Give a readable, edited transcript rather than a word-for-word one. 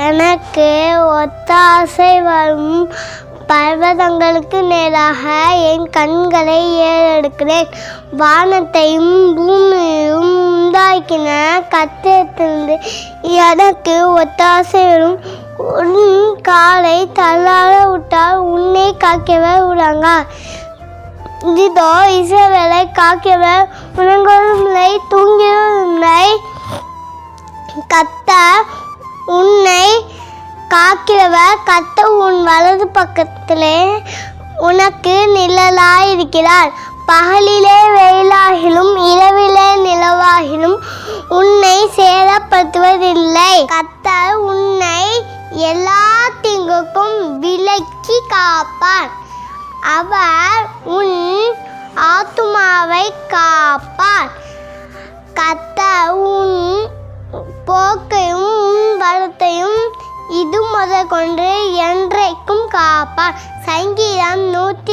எனக்கு ஒத்தாசை வரும் பர்வதங்களுக்கு நேராக என் கண்களை ஏறெடுக்கிறேன். வானத்தையும் பூமியையும் உண்டாக்கின கர்த்தரிடமிருந்து எனக்கு ஒத்தாசை வரும். உன் காலை தள்ளாட விட்டால் உன்னை காக்கவர் உறங்கார். இதோ இஸ்ரவேலை காக்கவர் உறங்குவதுமில்லை, தூங்குவதுமில்லை. கர்த்தர் உன்னை காக்கிறவர். கர்த்தர் உன் வலது பக்கத்திலே உனக்கு நிழலாயிருக்கிறார். பகலிலே வெயிலாகிலும் இரவிலே நிலவாகிலும் உன்னை சேதப்படுத்துவதில்லை. கர்த்தர் உன்னை எல்லா தீங்குக்கும் விலக்கி காப்பார். அவர் உன் ஆத்துமாவை காப்பார். கர்த்தர் உன் போக்கையும் உன் வரத்தையும் இது முதற்கொண்டு என்றைக்கும் காப்பார். சங்கீதம் 100